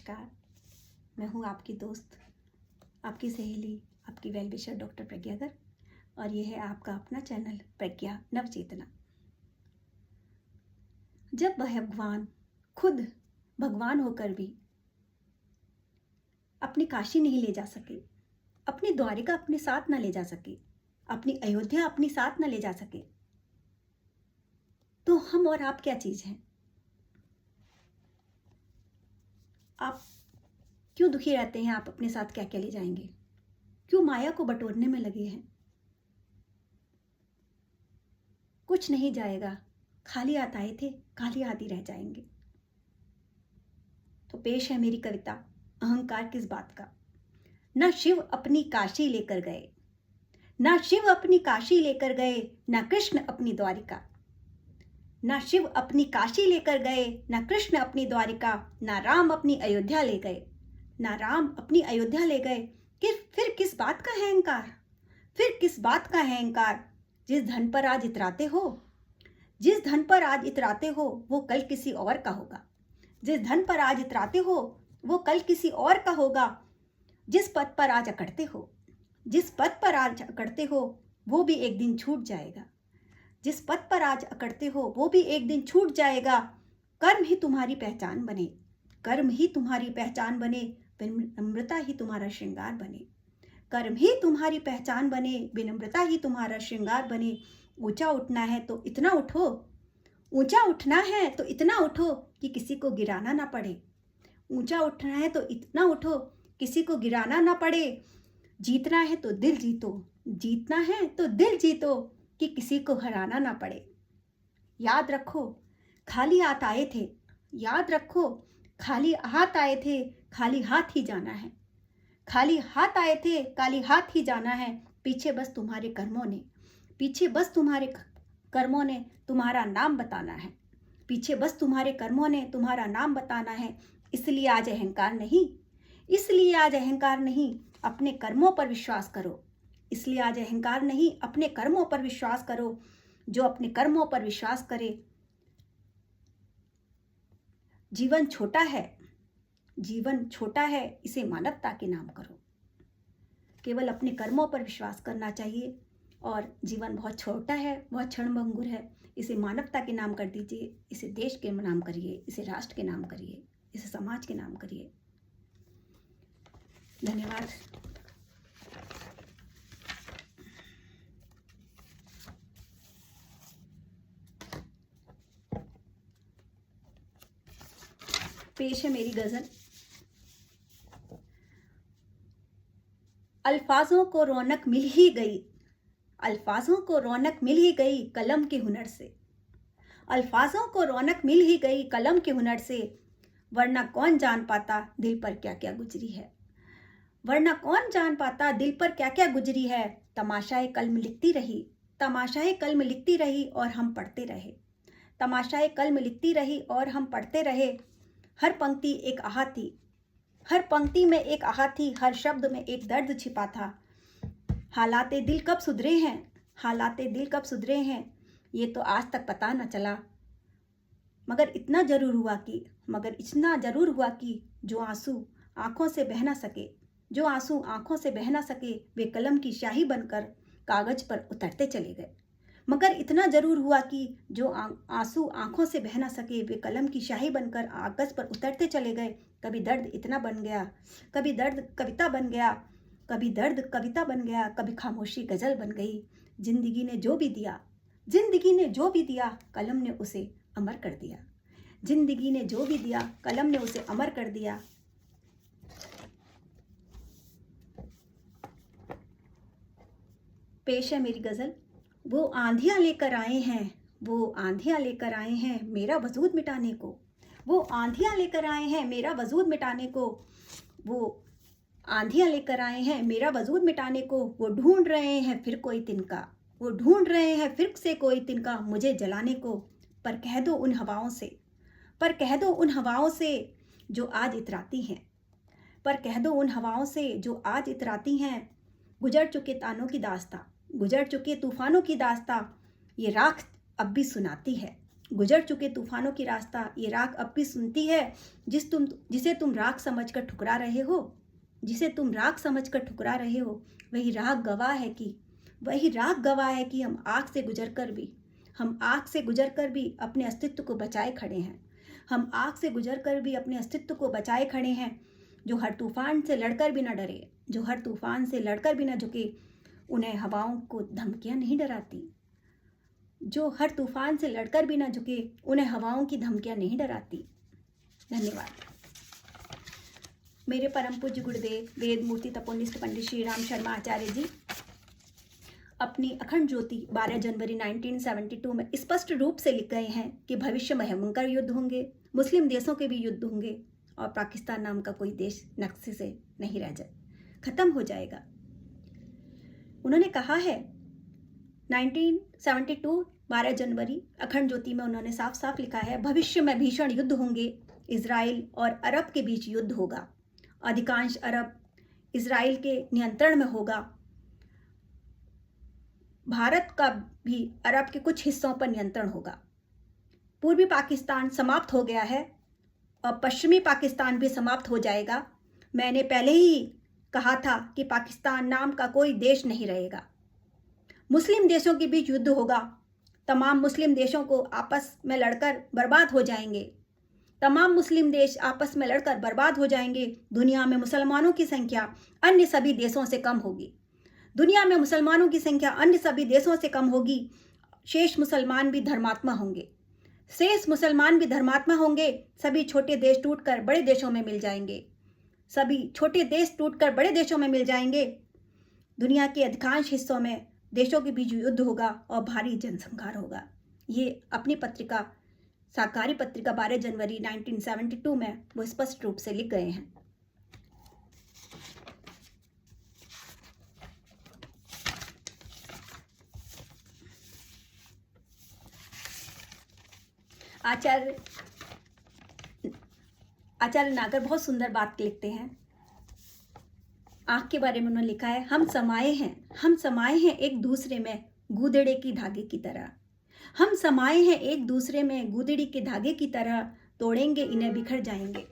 नमस्कार, मैं हूँ आपकी दोस्त, आपकी सहेली, आपकी वेल विशर डॉक्टर प्रज्ञा गर्ग और ये है आपका अपना चैनल प्रज्ञा नवचेतना। जब भगवान खुद भगवान होकर भी अपनी काशी नहीं ले जा सके, अपनी द्वारिका अपने साथ न ले जा सके, अपनी अयोध्या अपनी साथ न ले जा सके, तो हम और आप क्या चीज़ हैं? आप क्यों दुखी रहते हैं? आप अपने साथ क्या क्या ले जाएंगे? क्यों माया को बटोरने में लगे हैं? कुछ नहीं जाएगा, खाली हाथ आए थे, खाली हाथ ही रह जाएंगे। तो पेश है मेरी कविता, अहंकार किस बात का। न शिव अपनी काशी लेकर गए, न शिव अपनी काशी लेकर गए, न कृष्ण अपनी द्वारिका। न शिव अपनी काशी लेकर गए, न कृष्ण अपनी द्वारिका, न राम अपनी अयोध्या ले गए, न राम अपनी अयोध्या ले गए। कि फिर किस बात का है अहंकार? फिर किस बात का है अहंकार? जिस धन पर आज इतराते हो, जिस धन पर आज इतराते हो, वो कल किसी और का होगा। जिस धन पर आज इतराते हो, वो कल किसी और का होगा। जिस पद पर आज अकड़ते हो, जिस पद पर आज अकड़ते हो, वो भी एक दिन छूट जाएगा। जिस पद पर आज अकड़ते हो, वो भी एक दिन छूट जाएगा। कर्म ही तुम्हारी पहचान बने, कर्म ही तुम्हारी पहचान बने, विनम्रता ही तुम्हारा श्रृंगार बने। कर्म ही तुम्हारी पहचान बने, विनम्रता ही तुम्हारा श्रृंगार बने। ऊंचा उठना है तो इतना उठो, ऊंचा उठना है तो इतना उठो कि किसी को गिराना ना पड़े। ऊंचा उठना है तो इतना उठो, किसी को गिराना ना पड़े। जीतना है तो दिल जीतो, जीतना है तो दिल जीतो कि किसी को हराना ना पड़े। याद रखो खाली हाथ आए थे, याद रखो खाली हाथ आए थे, खाली हाथ ही जाना है। खाली हाथ आए थे, खाली हाथ ही जाना है। पीछे बस तुम्हारे कर्मों ने, पीछे बस तुम्हारे कर्मों ने तुम्हारा नाम बताना है। पीछे बस तुम्हारे कर्मों ने तुम्हारा नाम बताना है। इसलिए आज अहंकार नहीं, इसलिए आज अहंकार नहीं, अपने कर्मों पर विश्वास करो। इसलिए आज अहंकार नहीं, अपने कर्मों पर विश्वास करो। जो अपने कर्मों पर विश्वास करे। जीवन छोटा है, जीवन छोटा है, इसे मानवता के नाम करो। केवल अपने कर्मों पर विश्वास करना चाहिए और जीवन बहुत छोटा है, बहुत क्षणभंगुर है, इसे मानवता के नाम कर दीजिए, इसे देश के नाम करिए, इसे राष्ट्र के नाम करिए, इसे समाज के नाम करिए। धन्यवाद। पेश है मेरी गजल। अल्फाजों को रौनक मिल ही गई, अल्फाजों को रौनक मिल ही गई कलम के हुनर से। अल्फाजों को रौनक मिल ही गई कलम के हुनर से। वरना कौन जान पाता दिल पर क्या क्या गुजरी है, वरना कौन जान पाता दिल पर क्या क्या गुजरी है। तमाशाए कलम लिखती रही, तमाशाए कलम लिखती रही और हम पढ़ते रहे। तमाशाए कलम लिखती रही और हम पढ़ते रहे। हर पंक्ति एक आह थी, हर पंक्ति में एक आह थी, हर शब्द में एक दर्द छिपा था। हालाते दिल कब सुधरे हैं, हालाते दिल कब सुधरे हैं, ये तो आज तक पता न चला। मगर इतना जरूर हुआ कि, मगर इतना जरूर हुआ कि जो आंसू आंखों से बह ना सके, जो आंसू आंखों से बह ना सके, वे कलम की स्याही बनकर कागज पर उतरते चले गए। मगर इतना जरूर हुआ कि जो आंसू आंखों से बह ना सके, वे कलम की स्याही बनकर कागज पर उतरते चले गए। कभी दर्द इतना बन गया, कभी दर्द कविता बन गया, कभी दर्द कविता बन गया, कभी खामोशी गजल बन गई। जिंदगी ने जो भी दिया, जिंदगी ने जो भी दिया, कलम ने उसे अमर कर दिया। जिंदगी ने जो भी दिया, कलम ने उसे अमर कर दिया। पेश है मेरी गजल। वो आंधियां लेकर आए हैं, वो आंधियां लेकर आए हैं मेरा वजूद मिटाने को। वो आंधियां लेकर आए हैं मेरा वजूद मिटाने को। वो आंधियां लेकर आए हैं मेरा वजूद मिटाने को। वो ढूंढ रहे हैं फिर कोई तिनका, वो ढूंढ रहे हैं फिर से कोई तिनका मुझे जलाने को। पर कह दो उन हवाओं से, पर कह दो उन हवाओं से जो आज इतराती हैं, पर कह दो उन हवाओं से जो आज इतराती हैं। गुजर चुके तानों की दास्तां, गुजर चुके तूफानों की दास्तां, ये राख अब भी सुनाती है, गुजर चुके तूफानों की रास्ता ये राख अब भी सुनती है, जिसे तुम राख समझकर ठुकरा रहे हो, जिसे तुम राख समझकर ठुकरा रहे हो। वही राख गवाह है कि हम आग से गुजर कर भी अपने अस्तित्व को बचाए खड़े हैं। हम आग से गुजर कर भी अपने अस्तित्व को बचाए खड़े हैं। जो हर तूफान से लड़कर भी न डरे, जो हर तूफान से लड़कर भी न झुके, उन्हें हवाओं को धमकियां नहीं डराती। जो हर तूफान से लड़कर भी न झुके, उन्हें हवाओं की धमकियां नहीं डराती। धन्यवाद। मेरे परम पूज्य गुरुदेव वेद मूर्ति तपोनिष्ठ पंडित श्री राम शर्मा आचार्य जी अपनी अखंड ज्योति 12 जनवरी 1972 में स्पष्ट रूप से लिख गए हैं कि भविष्य में भयंकर युद्ध होंगे, मुस्लिम देशों के भी युद्ध होंगे और पाकिस्तान नाम का कोई देश नक्शे से नहीं रह जाए, खत्म हो जाएगा। उन्होंने कहा है 1972 12 जनवरी अखंड ज्योति में उन्होंने साफ साफ लिखा है, भविष्य में भीषण युद्ध होंगे, इजराइल और अरब के बीच युद्ध होगा, अधिकांश अरब इजराइल के नियंत्रण में होगा, भारत का भी अरब के कुछ हिस्सों पर नियंत्रण होगा, पूर्वी पाकिस्तान समाप्त हो गया है और पश्चिमी पाकिस्तान भी समाप्त हो जाएगा। मैंने पहले ही कहा था कि पाकिस्तान नाम का कोई देश नहीं रहेगा। मुस्लिम देशों के बीच युद्ध होगा, तमाम मुस्लिम देशों को आपस में लड़कर बर्बाद हो जाएंगे, तमाम मुस्लिम देश आपस में लड़कर बर्बाद हो जाएंगे। दुनिया में मुसलमानों की संख्या अन्य सभी देशों से कम होगी, दुनिया में मुसलमानों की संख्या अन्य सभी देशों से कम होगी। शेष मुसलमान भी धर्मात्मा होंगे, सभी छोटे देश टूटकर बड़े देशों में मिल जाएंगे, दुनिया के अधिकांश हिस्सों में देशों के बीच युद्ध होगा और भारी जनसंहार होगा। ये अपनी पत्रिका साकारी पत्रिका 12 जनवरी 1972 में वो स्पष्ट रूप से लिख गए हैं। आचार्य नागर बहुत सुंदर बात लिखते हैं। आँख के बारे में उन्होंने लिखा है, हम समाये हैं एक दूसरे में गूदड़े की धागे की तरह, हम समाये हैं एक दूसरे में गूदड़ी के धागे की तरह, तोड़ेंगे इन्हें बिखर जाएंगे।